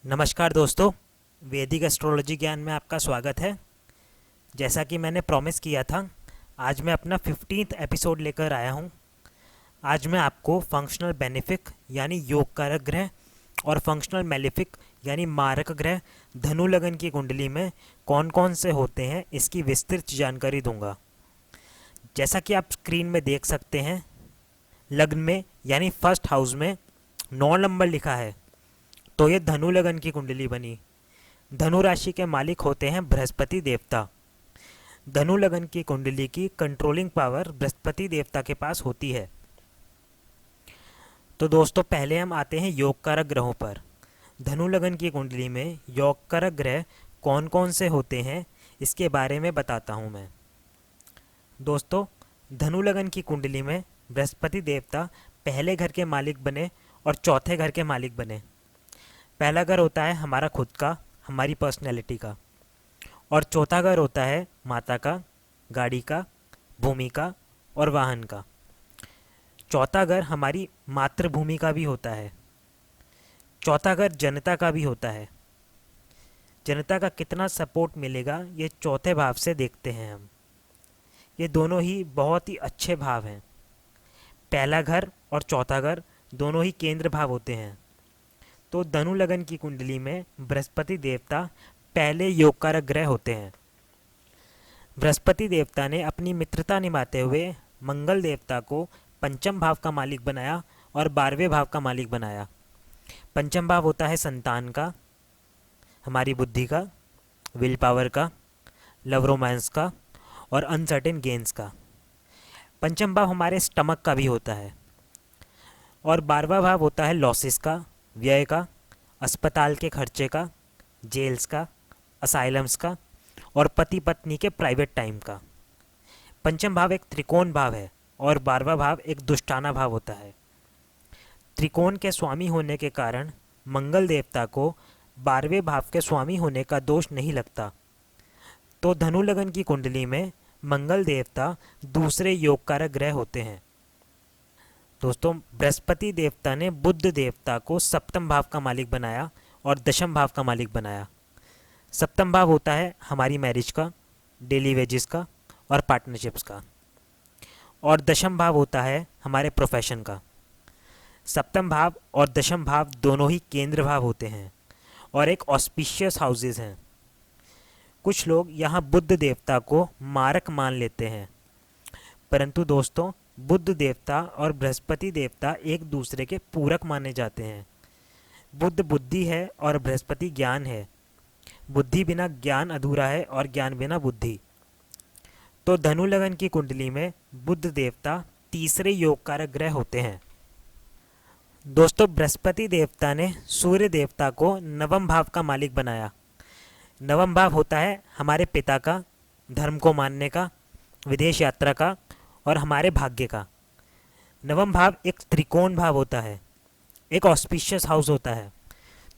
नमस्कार दोस्तों, वैदिक एस्ट्रोलॉजी ज्ञान में आपका स्वागत है। जैसा कि मैंने प्रॉमिस किया था, आज मैं अपना 15th एपिसोड लेकर आया हूँ। आज मैं आपको फंक्शनल बेनिफिक यानी योग कारक ग्रह और फंक्शनल मेलिफिक यानी मारक ग्रह धनु लगन की कुंडली में कौन कौन से होते हैं, इसकी विस्तृत जानकारी दूंगा। जैसा कि आप स्क्रीन में देख सकते हैं, लग्न में यानी फर्स्ट हाउस में 9 नंबर लिखा है, तो ये धनु लगन की कुंडली बनी। धनु राशि के मालिक होते हैं बृहस्पति देवता। धनु लगन की कुंडली की कंट्रोलिंग पावर बृहस्पति देवता के पास होती है। तो दोस्तों, पहले हम आते हैं योग कारक ग्रहों पर। धनु लगन की कुंडली में योग कारक ग्रह कौन कौन से होते हैं, इसके बारे में बताता हूँ मैं। दोस्तों, धनु लगन की कुंडली में बृहस्पति देवता पहले घर के मालिक बने और चौथे घर के मालिक बने। पहला घर होता है हमारा खुद का, हमारी पर्सनैलिटी का, और चौथा घर होता है माता का, गाड़ी का, भूमि का और वाहन का। चौथा घर हमारी मातृभूमि का भी होता है। चौथा घर जनता का भी होता है। जनता का कितना सपोर्ट मिलेगा, ये चौथे भाव से देखते हैं हम। ये दोनों ही बहुत ही अच्छे भाव हैं। पहला घर और चौथा घर दोनों ही केंद्र भाव होते हैं। तो धनु लगन की कुंडली में बृहस्पति देवता पहले योग कारक ग्रह होते हैं। बृहस्पति देवता ने अपनी मित्रता निभाते हुए मंगल देवता को पंचम भाव का मालिक बनाया और 12वें भाव का मालिक बनाया। पंचम भाव होता है संतान का, हमारी बुद्धि का, विल पावर का, लव रोमांस का और अनसर्टेन गेन्स का। पंचम भाव हमारे स्टमक का भी होता है। और 12वां भाव होता है लॉसेस का, व्यय का, अस्पताल के खर्चे का, जेल्स का, असाइलम्स का और पति पत्नी के प्राइवेट टाइम का। पंचम भाव एक त्रिकोण भाव है और 12वां भाव एक दुष्टाना भाव होता है। त्रिकोण के स्वामी होने के कारण मंगल देवता को 12वें भाव के स्वामी होने का दोष नहीं लगता। तो धनु लगन की कुंडली में मंगल देवता दूसरे योग कारक ग्रह होते हैं। दोस्तों, बृहस्पति देवता ने बुध देवता को सप्तम भाव का मालिक बनाया और दशम भाव का मालिक बनाया। सप्तम भाव होता है हमारी मैरिज का, डेली वेजेस का और पार्टनरशिप्स का, और दशम भाव होता है हमारे प्रोफेशन का। सप्तम भाव और दशम भाव दोनों ही केंद्र भाव होते हैं और एक ऑस्पिशियस हाउसेस हैं। कुछ लोग यहाँ बुध देवता को मारक मान लेते हैं, परंतु दोस्तों, बुध देवता और बृहस्पति देवता एक दूसरे के पूरक माने जाते हैं। बुध बुद्धि है और बृहस्पति ज्ञान है। बुद्धि बिना ज्ञान अधूरा है और ज्ञान बिना बुद्धि। तो धनु लगन की कुंडली में बुध देवता तीसरे योग कारक ग्रह होते हैं। दोस्तों, बृहस्पति देवता ने सूर्य देवता को नवम भाव का मालिक बनाया। नवम भाव होता है हमारे पिता का, धर्म को मानने का, विदेश यात्रा का और हमारे भाग्य का। नवम भाव एक त्रिकोण भाव होता है, एक ऑस्पिशियस हाउस होता है।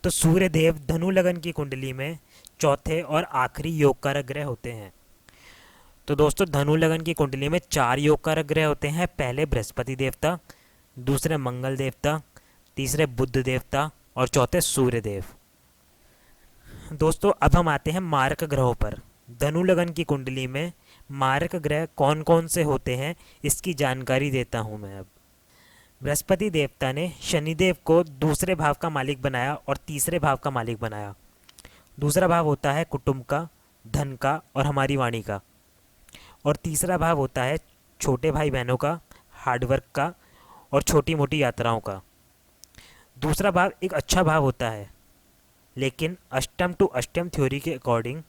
तो सूर्य देव धनु लगन की कुंडली में चौथे और आखिरी योग कारक ग्रह होते हैं। तो दोस्तों, धनु लगन की कुंडली में 4 योग कारक ग्रह होते हैं। पहले बृहस्पति देवता, दूसरे मंगल देवता, तीसरे बुध देवता और चौथे सूर्य देव। दोस्तों, अब हम आते हैं मारक ग्रहों पर। धनु लगन की कुंडली में मारक ग्रह कौन कौन से होते हैं, इसकी जानकारी देता हूं मैं अब। बृहस्पति देवता ने शनिदेव को दूसरे भाव का मालिक बनाया और तीसरे भाव का मालिक बनाया। दूसरा भाव होता है कुटुंब का, धन का और हमारी वाणी का। और तीसरा भाव होता है छोटे भाई बहनों का, हार्डवर्क का और छोटी मोटी यात्राओं का। दूसरा भाव एक अच्छा भाव होता है, लेकिन अष्टम टू अष्टम थ्योरी के अकॉर्डिंग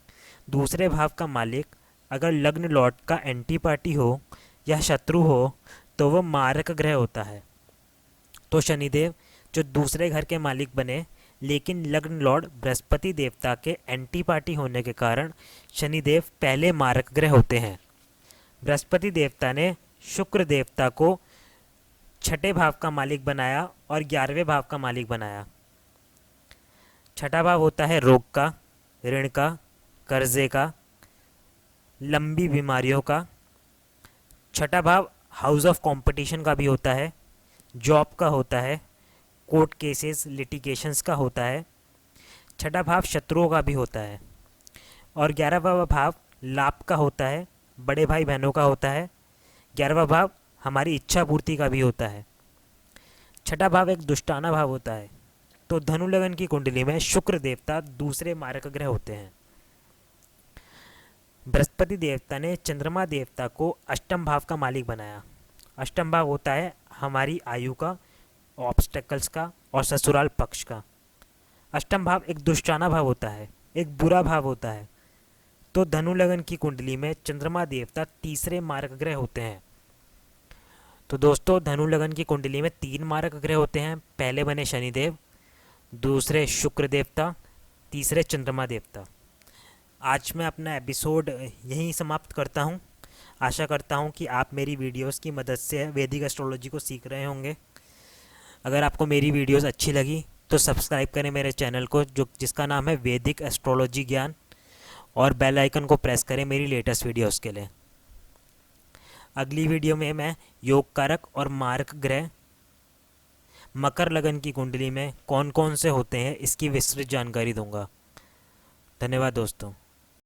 दूसरे भाव का मालिक अगर लग्न लॉर्ड का एंटी पार्टी हो या शत्रु हो तो वह मारक ग्रह होता है। तो शनिदेव जो दूसरे घर के मालिक बने, लेकिन लग्न लॉर्ड बृहस्पति देवता के एंटी पार्टी होने के कारण शनिदेव पहले मारक ग्रह होते हैं। बृहस्पति देवता ने शुक्र देवता को छठे भाव का मालिक बनाया और 11वें भाव का मालिक बनाया। छठा भाव होता है रोग का, ऋण का, कर्जे का, लंबी बीमारियों का। छठा भाव हाउस ऑफ कंपटीशन का भी होता है, जॉब का होता है, कोर्ट केसेस लिटिगेशंस का होता है। छठा भाव शत्रुओं का भी होता है। और 11वां भाव लाभ का होता है, बड़े भाई बहनों का होता है। 11वां भाव हमारी इच्छा पूर्ति का भी होता है। छठा भाव एक दुष्टाना भाव होता है। तो धनु लगन की कुंडली में शुक्र देवता दूसरे मारक ग्रह होते हैं। बृहस्पति देवता ने चंद्रमा देवता को अष्टम भाव का मालिक बनाया। अष्टम भाव होता है हमारी आयु का, ऑब्स्टेकल्स का और ससुराल पक्ष का। अष्टम भाव एक दुष्टाना भाव होता है, एक बुरा भाव होता है। तो धनु लगन की कुंडली में चंद्रमा देवता तीसरे मारक ग्रह होते हैं। तो दोस्तों, धनु लगन की कुंडली में 3 मारक ग्रह होते हैं। पहले बने शनिदेव, दूसरे शुक्र देवता, तीसरे चंद्रमा देवता। आज मैं अपना एपिसोड यहीं समाप्त करता हूं। आशा करता हूं कि आप मेरी वीडियोस की मदद से वैदिक एस्ट्रोलॉजी को सीख रहे होंगे। अगर आपको मेरी वीडियोस अच्छी लगी तो सब्सक्राइब करें मेरे चैनल को, जिसका नाम है वैदिक एस्ट्रोलॉजी ज्ञान, और बेल आइकन को प्रेस करें मेरी लेटेस्ट वीडियोस के लिए। अगली वीडियो में मैं योग कारक और मारक ग्रह मकर लगन की कुंडली में कौन कौन से होते हैं इसकी विस्तृत जानकारी दूंगा। धन्यवाद दोस्तों।